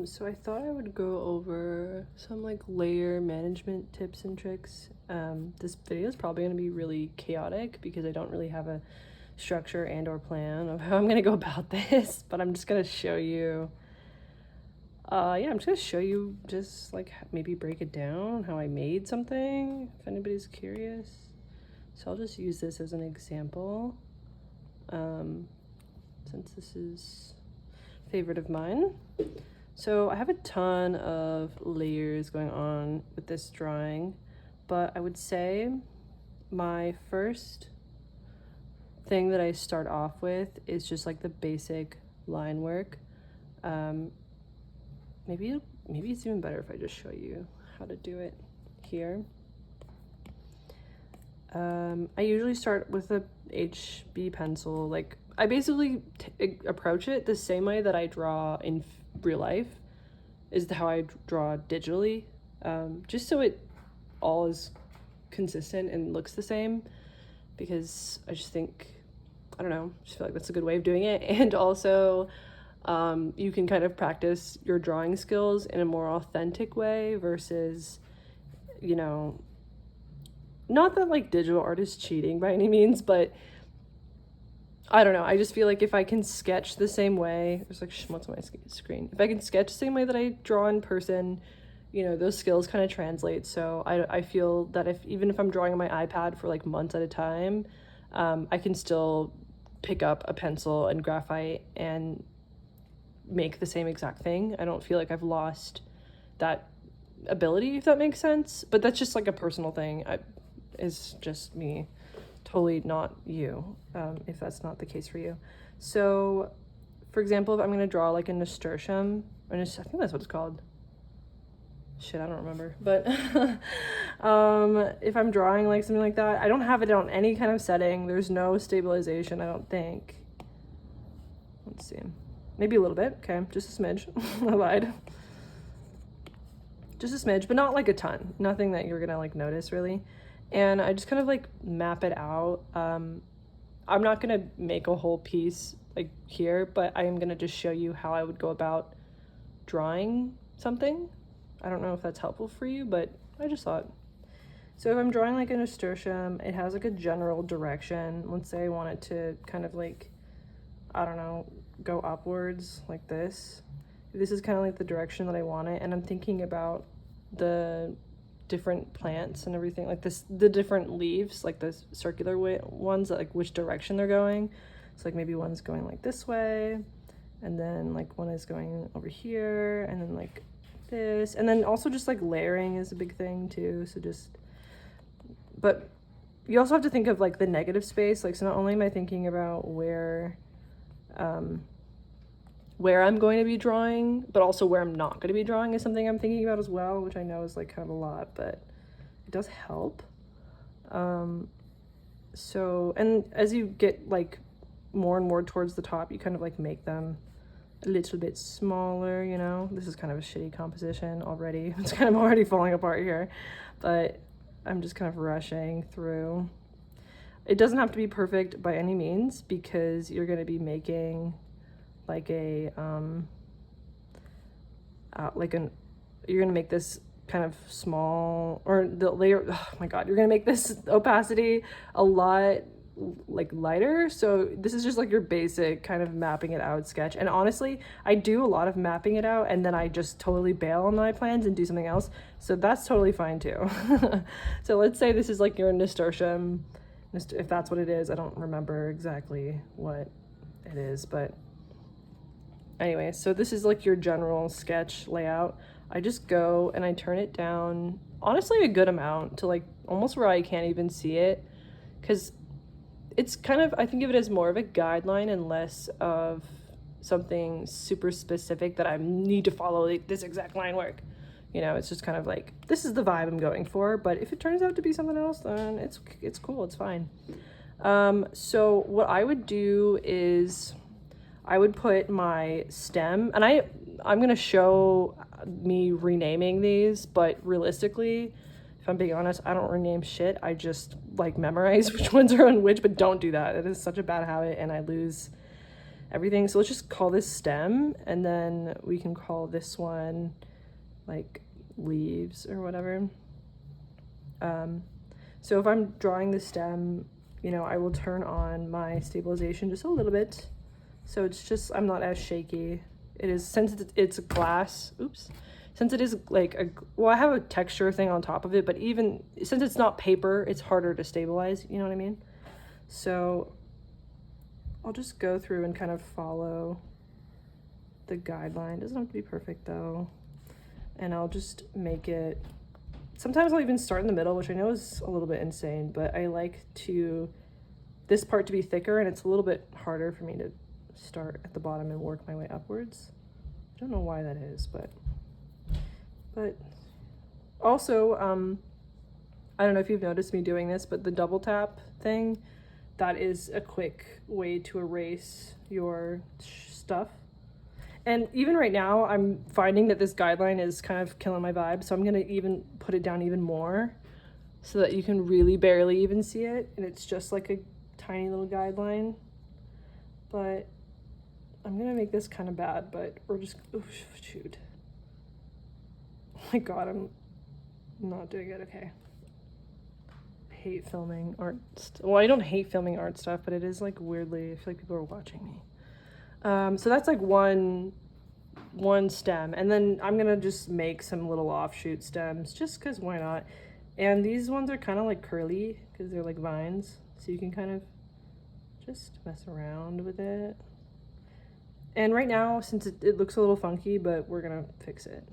So I thought I would go over some like layer management tips and tricks. This video is probably going to be really chaotic because I don't really have a structure and or plan of how I'm going to go about this, but I'm just going to show you, I'm just going to show you just like maybe break it down, how I made something, if anybody's curious. So I'll just use this as an example, since this is a favorite of mine. So I have a ton of layers going on with this drawing, but I would say my first thing that I start off with is just like the basic line work. Maybe it's even better if I just show you how to do it here. I usually start with a HB pencil. Like I basically approach it the same way that I draw in real life is how I draw digitally, just so it all is consistent and looks the same, because I just think, I don't know, just feel like that's a good way of doing it. And also you can kind of practice your drawing skills in a more authentic way versus, you know, not that like digital art is cheating by any means, but I don't know. I just feel like if I can sketch the same way, there's like schmutz on my screen. If I can sketch the same way that I draw in person, you know, those skills kind of translate. So I feel that even if I'm drawing on my iPad for like months at a time, I can still pick up a pencil and graphite and make the same exact thing. I don't feel like I've lost that ability, if that makes sense. But that's just like a personal thing. It's just me. Totally not you, if that's not the case for you. So for example, if I'm going to draw like a nasturtium, or I think that's what it's called. Shit, I don't remember. But if I'm drawing like something like that, I don't have it on any kind of setting. There's no stabilization, I don't think. Let's see. Maybe a little bit. Okay, just a smidge. I lied. Just a smidge, but not like a ton. Nothing that you're going to like notice really. And I just kind of like map it out. I'm not gonna make a whole piece like here, but I am gonna just show you how I would go about drawing something. I don't know if that's helpful for you, but I just thought. So if I'm drawing like a nasturtium, it has like a general direction. Let's say I want it to kind of like, I don't know, go upwards like this. This is kind of like the direction that I want it, and I'm thinking about the different plants and everything, like the different leaves, like the circular ones, like which direction they're going. So like maybe one's going like this way, and then like one is going over here, and then like this, and then also just like layering is a big thing too. So just, but you also have to think of like the negative space. Like, so not only am I thinking about where I'm going to be drawing, but also where I'm not going to be drawing is something I'm thinking about as well, which I know is like kind of a lot, but it does help. So, and as you get like more and more towards the top, you kind of like make them a little bit smaller, you know. This is kind of a shitty composition already. It's kind of already falling apart here, but I'm just kind of rushing through. It doesn't have to be perfect by any means, because you're going to be making like a you're gonna make this kind of small, or the layer, oh my god, you're gonna make this opacity a lot like lighter. So this is just like your basic kind of mapping it out sketch. And honestly, I do a lot of mapping it out and then I just totally bail on my plans and do something else, so that's totally fine too. So let's say this is like your nasturtium, if that's what it is. I don't remember exactly what it is, but anyway, so this is like your general sketch layout. I just go and I turn it down, honestly, a good amount to like almost where I can't even see it, because it's kind of, I think of it as more of a guideline and less of something super specific that I need to follow like this exact line work. You know, it's just kind of like, this is the vibe I'm going for, but if it turns out to be something else, then it's cool, it's fine. So what I would do is I would put my stem, and I'm going to show me renaming these, but realistically, if I'm being honest, I don't rename shit. I just like memorize which ones are on which, but don't do that. It is such a bad habit, and I lose everything. So let's just call this stem, and then we can call this one like leaves or whatever. So if I'm drawing the stem, you know, I will turn on my stabilization just a little bit. So it's just, I'm not as shaky. It is, since it's glass, since it is like well, I have a texture thing on top of it, but even since it's not paper, it's harder to stabilize, you know what I mean? So I'll just go through and kind of follow the guideline. It doesn't have to be perfect though. And I'll just make it, sometimes I'll even start in the middle, which I know is a little bit insane, but I like this part to be thicker, and it's a little bit harder for me to start at the bottom and work my way upwards. I don't know why that is, but also, I don't know if you've noticed me doing this, but the double tap thing, that is a quick way to erase your stuff. And even right now, I'm finding that this guideline is kind of killing my vibe, so I'm gonna even put it down even more so that you can really barely even see it, and it's just like a tiny little guideline. But I'm gonna make this kind of bad, but we're just, oh shoot. Oh my God, I'm not doing it, okay. I hate filming art, well, I don't hate filming art stuff, but it is like weirdly, I feel like people are watching me. So that's like one stem, and then I'm gonna just make some little offshoot stems just because why not. And these ones are kind of like curly because they're like vines, so you can kind of just mess around with it. And right now, since it looks a little funky, but we're gonna fix it.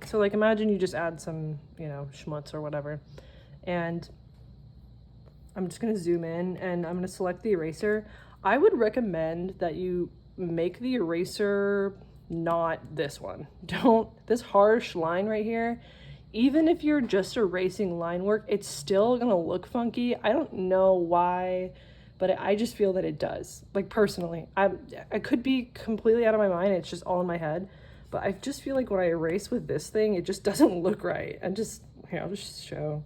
So like imagine you just add some, you know, schmutz or whatever, and I'm just gonna zoom in and I'm gonna select the eraser. I would recommend that you make the eraser not this one. Don't, this harsh line right here, even if you're just erasing line work, it's still gonna look funky. I don't know why, but I just feel that it does. Like personally, I could be completely out of my mind, it's just all in my head, but I just feel like when I erase with this thing, it just doesn't look right. And just, here, I'll just show.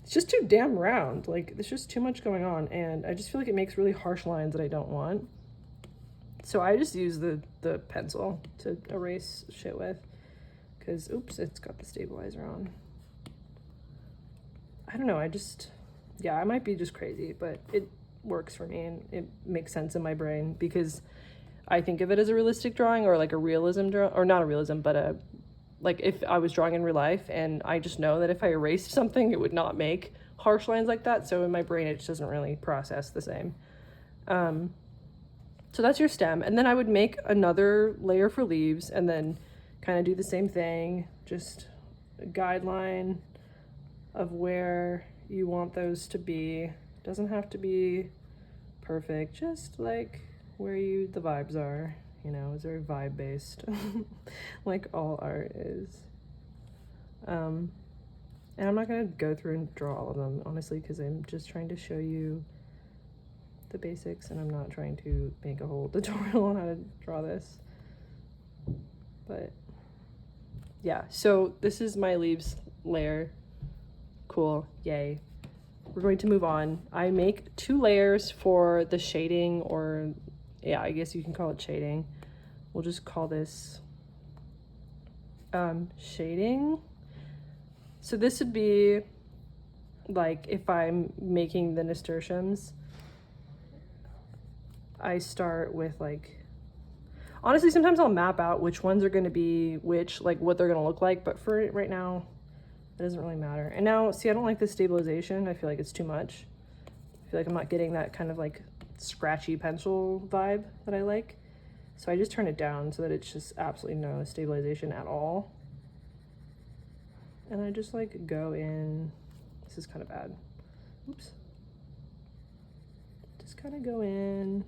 It's just too damn round. Like, there's just too much going on, and I just feel like it makes really harsh lines that I don't want. So I just use the pencil to erase shit with, because, oops, it's got the stabilizer on. I don't know, yeah, I might be just crazy, but it works for me, and it makes sense in my brain, because I think of it as a realistic drawing, or like a realism drawing, or not a realism, but like if I was drawing in real life, and I just know that if I erased something, it would not make harsh lines like that. So in my brain, it just doesn't really process the same. So that's your stem. And then I would make another layer for leaves, and then kind of do the same thing, just a guideline of where you want those to be. Doesn't have to be perfect, just like where the vibes are. You know, it's very vibe based, like all art is. And I'm not gonna go through and draw all of them, honestly, because I'm just trying to show you the basics, and I'm not trying to make a whole tutorial on how to draw this. But yeah, so this is my leaves layer. Cool, yay. We're going to move on. I make 2 layers for the shading, or yeah, I guess you can call it shading. We'll just call this shading. So this would be like if I'm making the nasturtiums, I start with like, honestly, sometimes I'll map out which ones are going to be which, like what they're going to look like, but for right now, it doesn't really matter. And now, see, I don't like the stabilization. I feel like it's too much. I feel like I'm not getting that kind of like scratchy pencil vibe that I like. So I just turn it down so that it's just absolutely no stabilization at all. And I just like go in, this is kind of bad. Oops. Just kind of go in.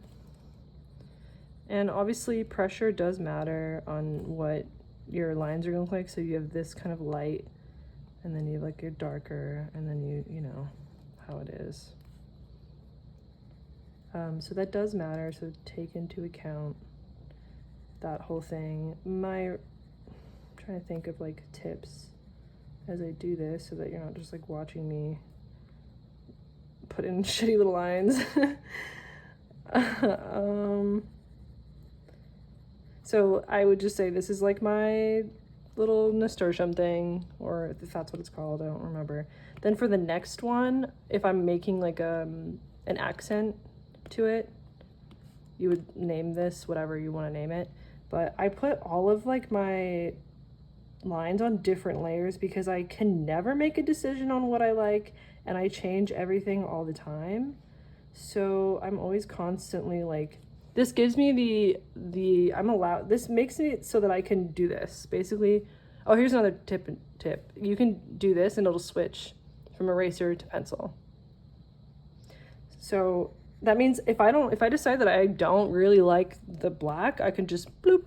And obviously pressure does matter on what your lines are gonna look like. So you have this kind of light, and then you have like your darker, and then you know how it is. So that does matter, so take into account that whole thing. I'm trying to think of like tips as I do this so that you're not just like watching me put in shitty little lines. So I would just say this is like my little nasturtium thing, or if that's what it's called, I don't remember. Then for the next one, if I'm making like an accent to it, you would name this whatever you want to name it. But I put all of like my lines on different layers because I can never make a decision on what I like, and I change everything all the time. So I'm always constantly like, this gives me I'm allowed, this makes it so that I can do this basically. Oh, here's another tip. You can do this and it'll switch from eraser to pencil. So that means if I decide that I don't really like the black, I can just bloop,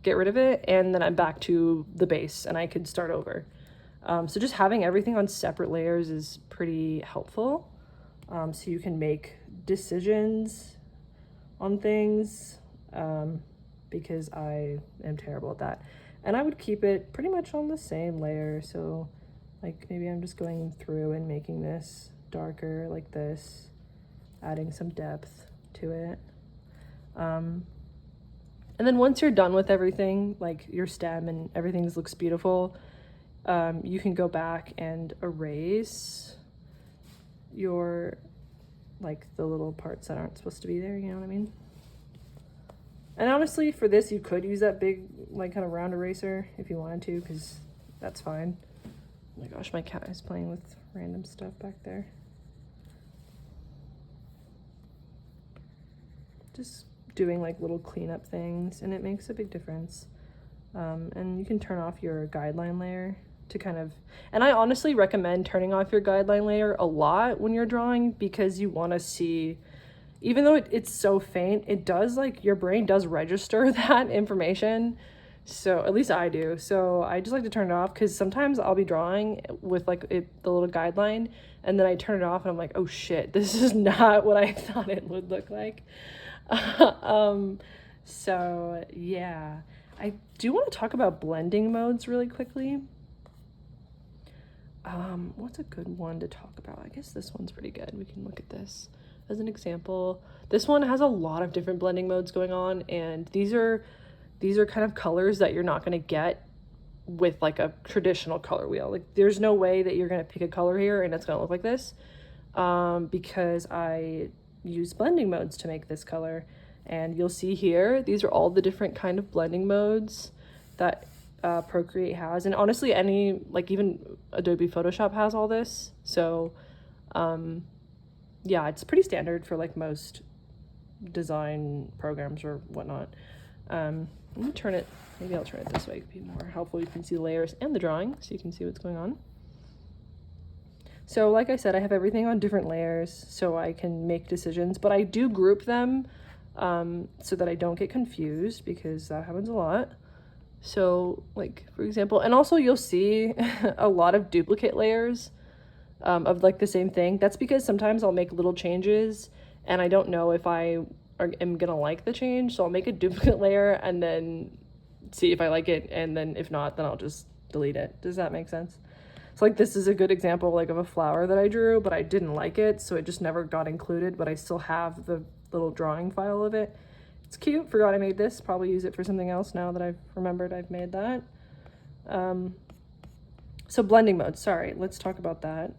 get rid of it, and then I'm back to the base and I could start over. So just having everything on separate layers is pretty helpful. So you can make decisions on things, because I am terrible at that. And I would keep it pretty much on the same layer. So like maybe I'm just going through and making this darker like this, adding some depth to it. And then once you're done with everything, like your stem and everything looks beautiful, you can go back and erase your, like the little parts that aren't supposed to be there, you know what I mean? And honestly, for this, you could use that big, like kind of round eraser if you wanted to, because that's fine. Oh my gosh, my cat is playing with random stuff back there. Just doing like little cleanup things, and it makes a big difference. And you can turn off your guideline layer to kind of, and I honestly recommend turning off your guideline layer a lot when you're drawing, because you want to see, even though it's so faint, it does, like, your brain does register that information. So at least I do. So I just like to turn it off, because sometimes I'll be drawing with like the little guideline, and then I turn it off and I'm like, oh shit, this is not what I thought it would look like. So yeah, I do want to talk about blending modes really quickly. What's a good one to talk about? I guess this one's pretty good. We can look at this as an example. This one has a lot of different blending modes going on, and these are kind of colors that you're not going to get with like a traditional color wheel. Like there's no way that you're going to pick a color here and it's going to look like this, because I use blending modes to make this color. And you'll see here, these are all the different kind of blending modes that Procreate has. And honestly, any, like even Adobe Photoshop has all this. So yeah, it's pretty standard for like most design programs or whatnot. Let me turn it, maybe I'll turn it this way, it could be more helpful. You can see the layers and the drawing, so you can see what's going on. So like I said, I have everything on different layers so I can make decisions, but I do group them so that I don't get confused, because that happens a lot. So like, for example, and also you'll see a lot of duplicate layers of like the same thing. That's because sometimes I'll make little changes and I don't know if I am gonna like the change, so I'll make a duplicate layer and then see if I like it, and then if not, then I'll just delete it. Does that make sense? So like this is a good example like of a flower that I drew, but I didn't like it, so it just never got included, but I still have the little drawing file of it. It's cute. Forgot I made this. Probably use it for something else now that I've remembered I've made that. So blending mode, sorry, let's talk about that.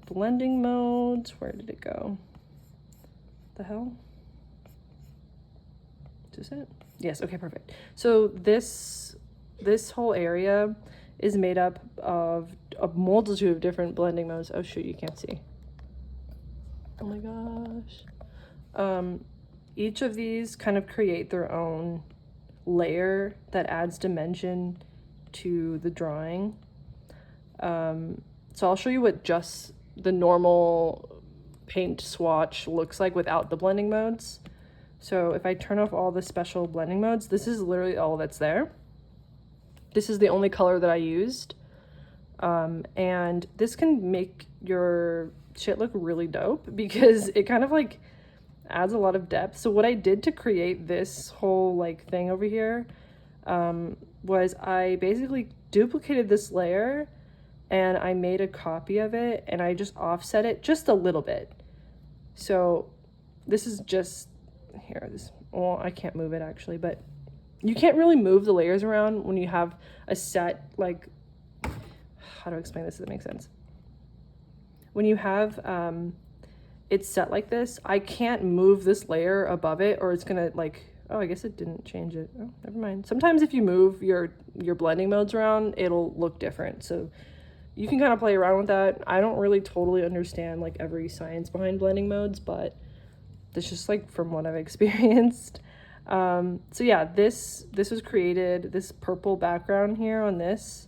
Blending modes, where did it go? The hell? Is this it? Yes, okay, perfect. So this whole area is made up of a multitude of different blending modes. Oh shoot, you can't see. Oh my gosh. Each of these kind of create their own layer that adds dimension to the drawing. So I'll show you what just the normal paint swatch looks like without the blending modes. So if I turn off all the special blending modes, this is literally all that's there. This is the only color that I used. And this can make your shit look really dope, because it kind of like adds a lot of depth. So what I did to create this whole like thing over here was I basically duplicated this layer and I made a copy of it, and I just offset it just a little bit. So this is just, here, this, well, I can't move it actually, but you can't really move the layers around when you have a set, like, how do I explain this so that makes sense? When you have it's set like this, I can't move this layer above it or it's gonna like, oh, I guess it didn't change it. Oh, never mind. Sometimes if you move your blending modes around, it'll look different. So you can kind of play around with that. I don't really totally understand like every science behind blending modes, but it's just like from what I've experienced. So yeah, this was created, this purple background here on this,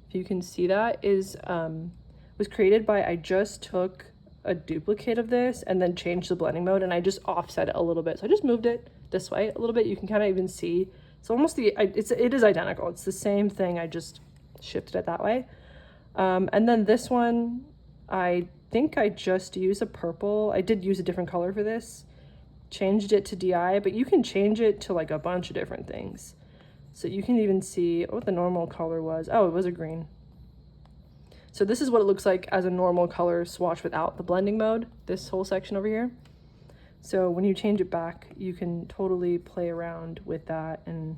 if you can see that, is was created by, I just took a duplicate of this and then changed the blending mode and I just offset it a little bit. So I just moved it this way a little bit. You can kind of even see it's almost it is identical. It's the same thing. I just shifted it that way. And then this one, I think I just used a purple. I did use a different color for this. Changed it to DI, but you can change it to like a bunch of different things. So you can even see what the normal color was. Oh, it was a green. So this is what it looks like as a normal color swatch without the blending mode, this whole section over here. So when you change it back, you can totally play around with that and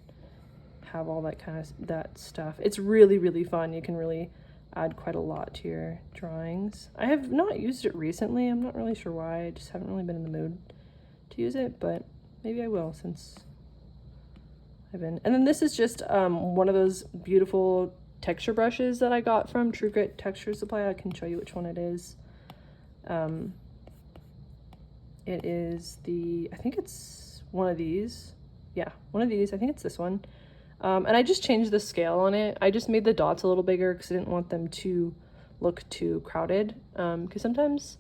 have all that kind of that stuff. It's really, really fun. You can really add quite a lot to your drawings. I have not used it recently. I'm not really sure why. I just haven't really been in the mood to use it, but maybe I will since I've been. And then this is just one of those beautiful texture brushes that I got from Procreate Texture Supply. I can show you which one it is. It is I think it's one of these. Yeah, one of these. I think it's this one. And I just changed the scale on it. I just made the dots a little bigger because I didn't want them to look too crowded. Because sometimes,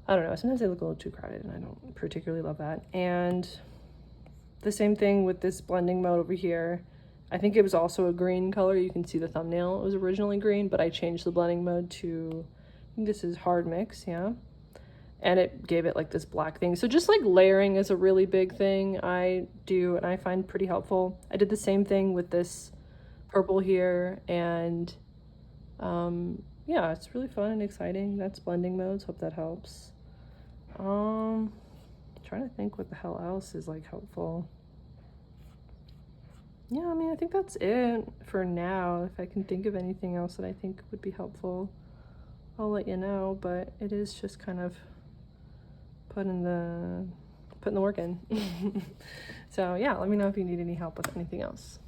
I don't know, sometimes they look a little too crowded and I don't particularly love that. And the same thing with this blending mode over here. I think it was also a green color. You can see the thumbnail. It was originally green, but I changed the blending mode to, I think this is hard mix, yeah. And it gave it like this black thing. So just like layering is a really big thing I do and I find pretty helpful. I did the same thing with this purple here and yeah, it's really fun and exciting. That's blending modes. Hope that helps. Trying to think what the hell else is like helpful. Yeah, I mean, I think that's it for now. If I can think of anything else that I think would be helpful, I'll let you know, but it is just kind of putting the work in. So yeah, let me know if you need any help with anything else.